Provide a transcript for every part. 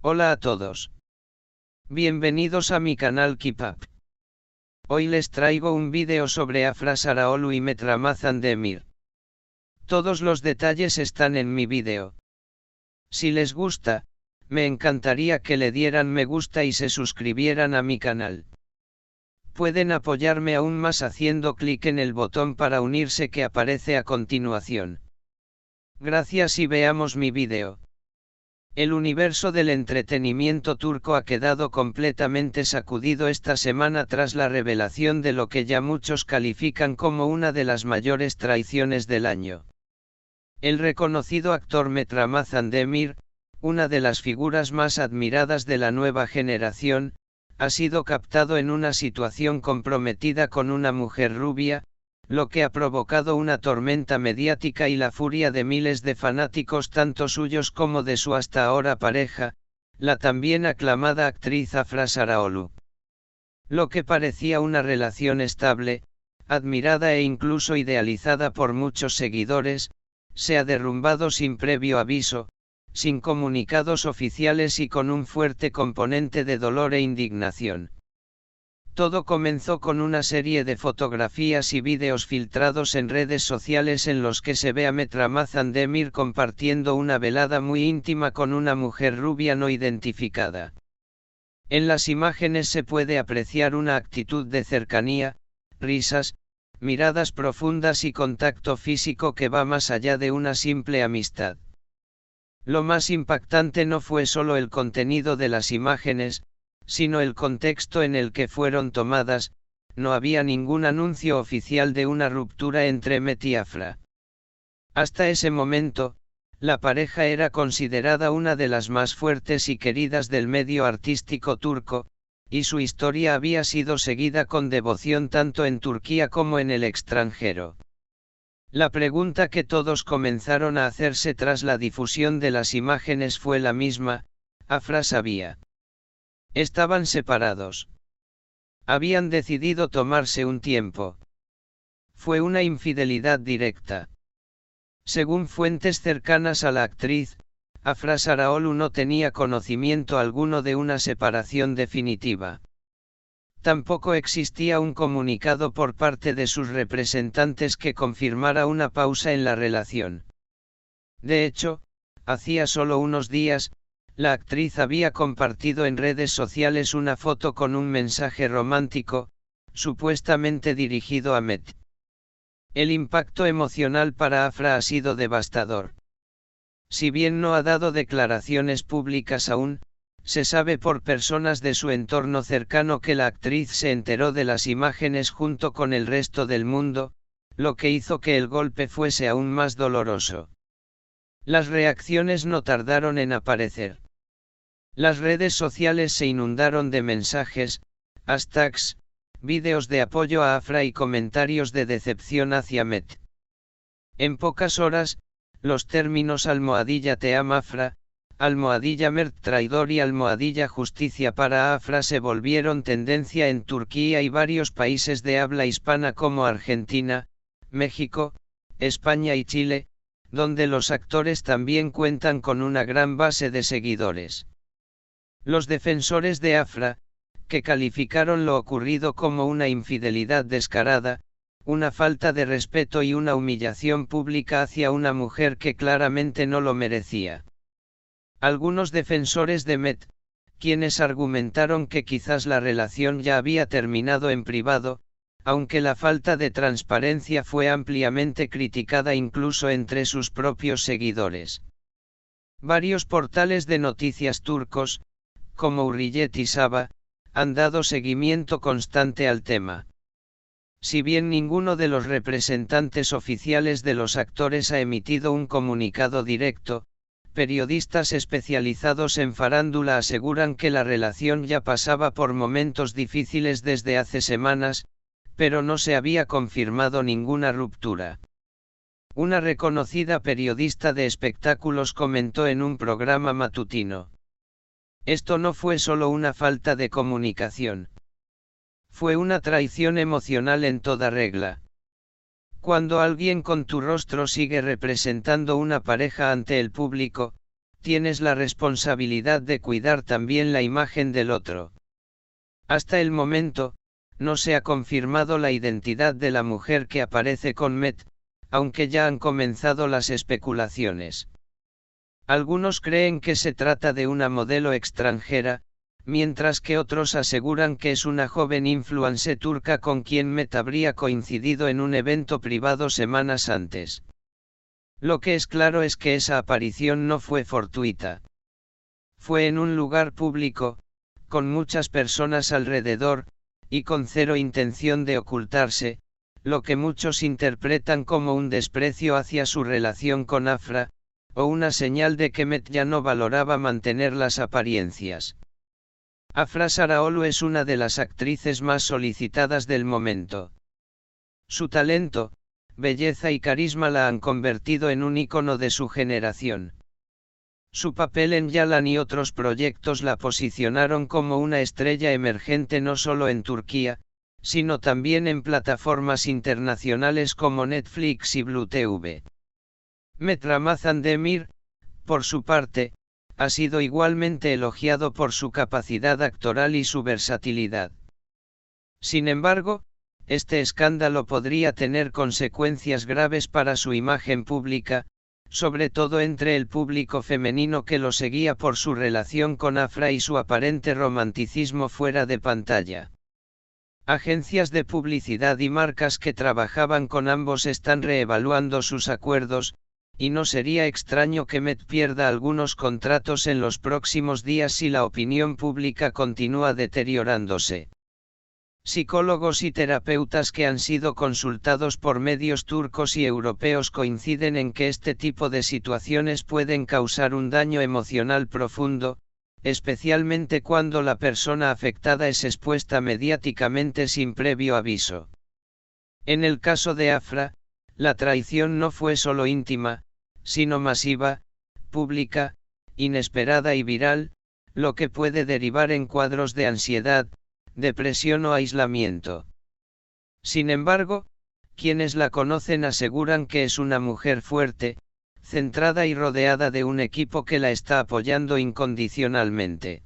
Hola a todos. Bienvenidos a mi canal Keep Up. Hoy les traigo un vídeo sobre Afra Saraholu y Met Ramazan Demir. Todos los detalles están en mi vídeo. Si les gusta, me encantaría que le dieran me gusta y se suscribieran a mi canal. Pueden apoyarme aún más haciendo clic en el botón para unirse que aparece a continuación. Gracias y veamos mi vídeo. El universo del entretenimiento turco ha quedado completamente sacudido esta semana tras la revelación de lo que ya muchos califican como una de las mayores traiciones del año. El reconocido actor Met Ramazan Demir, una de las figuras más admiradas de la nueva generación, ha sido captado en una situación comprometida con una mujer rubia, lo que ha provocado una tormenta mediática y la furia de miles de fanáticos tanto suyos como de su hasta ahora pareja, la también aclamada actriz Afra Saraholu. Lo que parecía una relación estable, admirada e incluso idealizada por muchos seguidores, se ha derrumbado sin previo aviso, sin comunicados oficiales y con un fuerte componente de dolor e indignación. Todo comenzó con una serie de fotografías y vídeos filtrados en redes sociales en los que se ve a Met Ramazan Demir compartiendo una velada muy íntima con una mujer rubia no identificada. En las imágenes se puede apreciar una actitud de cercanía, risas, miradas profundas y contacto físico que va más allá de una simple amistad. Lo más impactante no fue solo el contenido de las imágenes, sino el contexto en el que fueron tomadas. No había ningún anuncio oficial de una ruptura entre Met y Afra. Hasta ese momento, la pareja era considerada una de las más fuertes y queridas del medio artístico turco, y su historia había sido seguida con devoción tanto en Turquía como en el extranjero. La pregunta que todos comenzaron a hacerse tras la difusión de las imágenes fue la misma: ¿Afra sabía? Estaban separados. Habían decidido tomarse un tiempo. Fue una infidelidad directa. Según fuentes cercanas a la actriz, Afra Saraholu no tenía conocimiento alguno de una separación definitiva. Tampoco existía un comunicado por parte de sus representantes que confirmara una pausa en la relación. De hecho, hacía solo unos días, la actriz había compartido en redes sociales una foto con un mensaje romántico, supuestamente dirigido a Met. El impacto emocional para Afra ha sido devastador. Si bien no ha dado declaraciones públicas aún, se sabe por personas de su entorno cercano que la actriz se enteró de las imágenes junto con el resto del mundo, lo que hizo que el golpe fuese aún más doloroso. Las reacciones no tardaron en aparecer. Las redes sociales se inundaron de mensajes, hashtags, vídeos de apoyo a Afra y comentarios de decepción hacia Met. En pocas horas, los términos ¡te amo Afra!, ¡Mert traidor y ¡justicia para Afra! Se volvieron tendencia en Turquía y varios países de habla hispana como Argentina, México, España y Chile, donde los actores también cuentan con una gran base de seguidores. Los defensores de Afra, que calificaron lo ocurrido como una infidelidad descarada, una falta de respeto y una humillación pública hacia una mujer que claramente no lo merecía. Algunos defensores de Met, quienes argumentaron que quizás la relación ya había terminado en privado, aunque la falta de transparencia fue ampliamente criticada incluso entre sus propios seguidores. Varios portales de noticias turcos, como Hürriyet y Sabah, han dado seguimiento constante al tema. Si bien ninguno de los representantes oficiales de los actores ha emitido un comunicado directo, periodistas especializados en farándula aseguran que la relación ya pasaba por momentos difíciles desde hace semanas, pero no se había confirmado ninguna ruptura. Una reconocida periodista de espectáculos comentó en un programa matutino: «Esto no fue solo una falta de comunicación. Fue una traición emocional en toda regla. Cuando alguien con tu rostro sigue representando una pareja ante el público, tienes la responsabilidad de cuidar también la imagen del otro. Hasta el momento, no se ha confirmado la identidad de la mujer que aparece con Met, aunque ya han comenzado las especulaciones. Algunos creen que se trata de una modelo extranjera, mientras que otros aseguran que es una joven influencer turca con quien Met habría coincidido en un evento privado semanas antes. Lo que es claro es que esa aparición no fue fortuita. Fue en un lugar público, con muchas personas alrededor, y con cero intención de ocultarse, lo que muchos interpretan como un desprecio hacia su relación con Afra, o una señal de que Met ya no valoraba mantener las apariencias. Afra Saraholu es una de las actrices más solicitadas del momento. Su talento, belleza y carisma la han convertido en un ícono de su generación. Su papel en Yalan y otros proyectos la posicionaron como una estrella emergente no solo en Turquía, sino también en plataformas internacionales como Netflix y Blue TV. Met Ramazan Demir, por su parte, ha sido igualmente elogiado por su capacidad actoral y su versatilidad. Sin embargo, este escándalo podría tener consecuencias graves para su imagen pública, sobre todo entre el público femenino que lo seguía por su relación con Afra y su aparente romanticismo fuera de pantalla. Agencias de publicidad y marcas que trabajaban con ambos están reevaluando sus acuerdos, y no sería extraño que Met pierda algunos contratos en los próximos días si la opinión pública continúa deteriorándose. Psicólogos y terapeutas que han sido consultados por medios turcos y europeos coinciden en que este tipo de situaciones pueden causar un daño emocional profundo, especialmente cuando la persona afectada es expuesta mediáticamente sin previo aviso. En el caso de Afra, la traición no fue solo íntima, sino masiva, pública, inesperada y viral, lo que puede derivar en cuadros de ansiedad, depresión o aislamiento. Sin embargo, quienes la conocen aseguran que es una mujer fuerte, centrada y rodeada de un equipo que la está apoyando incondicionalmente.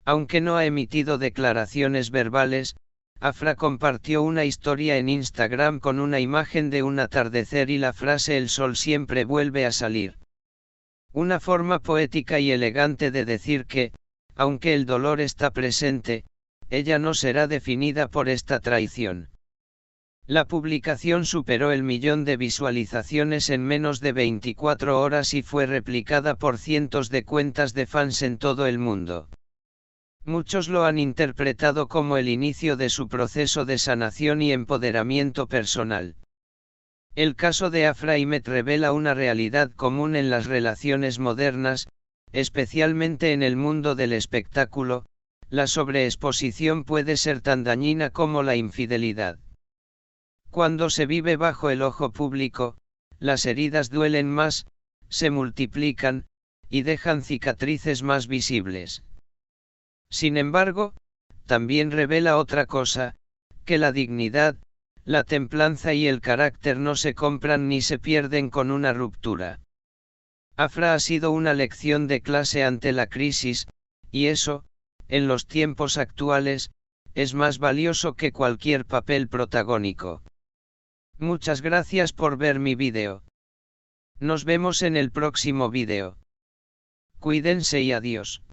Aunque no ha emitido declaraciones verbales, Afra compartió una historia en Instagram con una imagen de un atardecer y la frase "el sol siempre vuelve a salir". Una forma poética y elegante de decir que, aunque el dolor está presente, ella no será definida por esta traición. La publicación superó el 1.000.000 de visualizaciones en menos de 24 horas y fue replicada por cientos de cuentas de fans en todo el mundo. Muchos lo han interpretado como el inicio de su proceso de sanación y empoderamiento personal. El caso de Afra y Met revela una realidad común en las relaciones modernas, especialmente en el mundo del espectáculo: la sobreexposición puede ser tan dañina como la infidelidad. Cuando se vive bajo el ojo público, las heridas duelen más, se multiplican, y dejan cicatrices más visibles. Sin embargo, también revela otra cosa, que la dignidad, la templanza y el carácter no se compran ni se pierden con una ruptura. Afra ha sido una lección de clase ante la crisis, y eso, en los tiempos actuales, es más valioso que cualquier papel protagónico. Muchas gracias por ver mi vídeo. Nos vemos en el próximo vídeo. Cuídense y adiós.